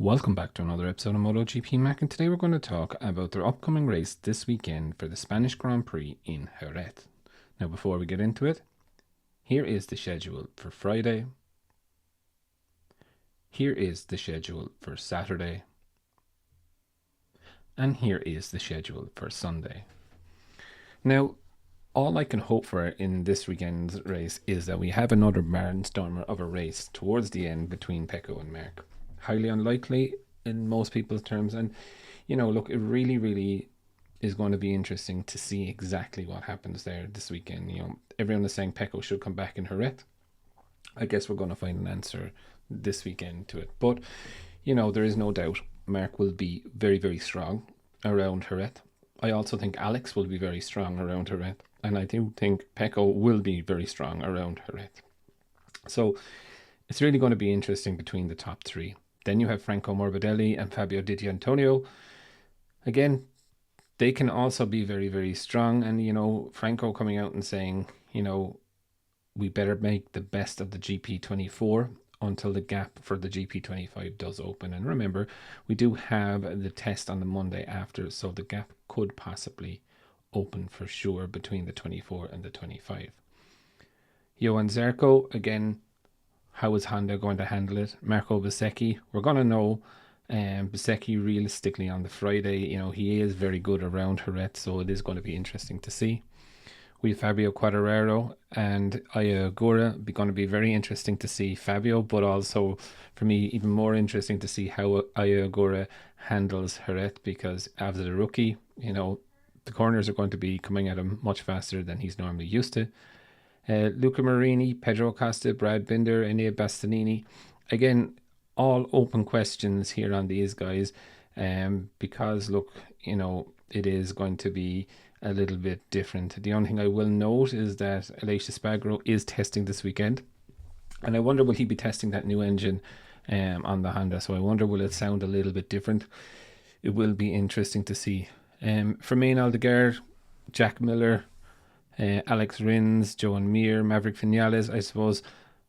Welcome back to another episode of MotoGP Mac, and today we're going to talk about their upcoming race this weekend for the Spanish Grand Prix in Jerez. Now, before we get into it, here is the schedule for Friday. Here is the schedule for Saturday. And here is the schedule for Sunday. Now, all I can hope for in this weekend's race is that we have another barnstormer of a race towards the end between Pecco and Marc. Highly unlikely in most people's terms, and look, it really is going to be interesting to see exactly what happens there this weekend. Everyone is saying Pecco should come back in Jerez. I guess we're going to find an answer this weekend to it, but there is no doubt Marc will be very strong around Jerez. I also think Alex will be very strong around Jerez, and I do think Pecco will be very strong around Jerez. So it's really going to be interesting between the top three. Then you have Franco Morbidelli and Fabio Di Giannantonio. Again, they can also be very strong. And, Franco coming out and saying, we better make the best of the GP24 until the gap for the GP25 does open. And remember, we do have the test on the Monday after, so the gap could possibly open for sure between the 24 and the 25. Johan Zarco, again, how is Honda going to handle it? Marco Bezzecchi, we're going to know Bezzecchi realistically on the Friday. He is very good around Jerez, so it is going to be interesting to see. We have Fabio Quartararo and Aya Agura. Going to be very interesting to see Fabio, but also for me even more interesting to see how Aya Agura handles Jerez, because as a rookie, the corners are going to be coming at him much faster than he's normally used to. Luca Marini, Pedro Acosta, Brad Binder, Enea Bastianini. Again, all open questions here on these guys, because look, it is going to be a little bit different. The only thing I will note is that Aleix Espargaro is testing this weekend, and I wonder will he be testing that new engine on the Honda. So I wonder will it sound a little bit different. It will be interesting to see. Fermin Aldeguer, Jack Miller, Alex Rins, Joan Mir, Maverick Vinales, I suppose.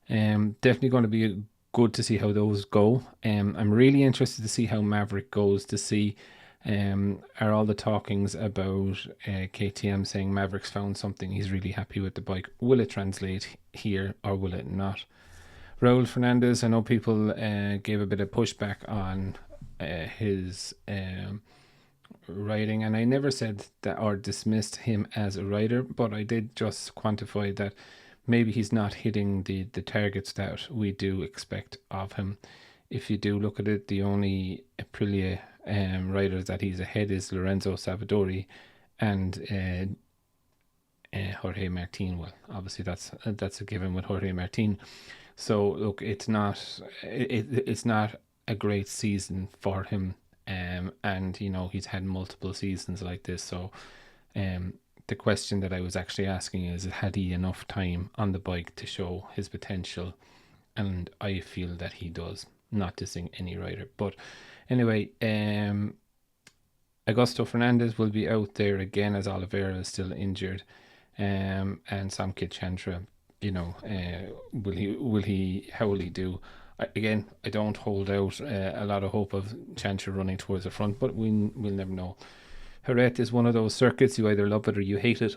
Definitely going to be good to see how those go. I'm really interested to see how Maverick goes, to see are all the talkings about KTM saying Maverick's found something, he's really happy with the bike. Will it translate here or will it not? Raul Fernandez, I know people gave a bit of pushback on his riding, and I never said that or dismissed him as a rider, but I did just quantify that maybe he's not hitting the targets that we do expect of him. If you do look at it, the only Aprilia riders that he's ahead is Lorenzo Savadori and Jorge Martin. Well, obviously that's a given with Jorge Martin. So look, it's not a great season for him. And he's had multiple seasons like this, so the question that I was actually asking is, had he enough time on the bike to show his potential? And I feel that he does, not dissing any rider. But anyway, Augusto Fernandez will be out there again as Oliveira is still injured, and Samkit Chantra, how will he do? Again, I don't hold out a lot of hope of Chantra running towards the front, but we'll never know. Jerez is one of those circuits, you either love it or you hate it.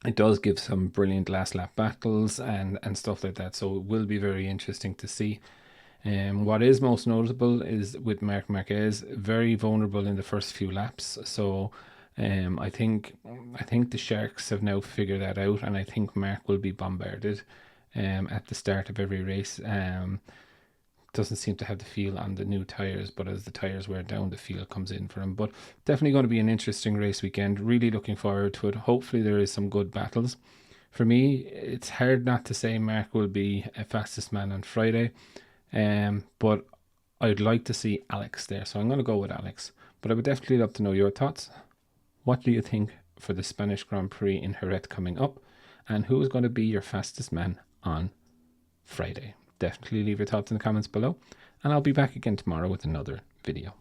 It does give some brilliant last lap battles and stuff like that, so it will be very interesting to see. What is most notable is with Marc Marquez, very vulnerable in the first few laps. So I think the Sharks have now figured that out, and I think Marc will be bombarded at the start of every race. Doesn't seem to have the feel on the new tires, but as the tires wear down, the feel comes in for him. But definitely going to be an interesting race weekend. Really looking forward to it. Hopefully there is some good battles. For me, it's hard not to say Marc will be a fastest man on Friday, but I'd like to see Alex there, so I'm going to go with Alex. But I would definitely love to know your thoughts. What do you think for the Spanish Grand Prix in Jerez coming up, and who is going to be your fastest man on Friday? Definitely leave your thoughts in the comments below, and I'll be back again tomorrow with another video.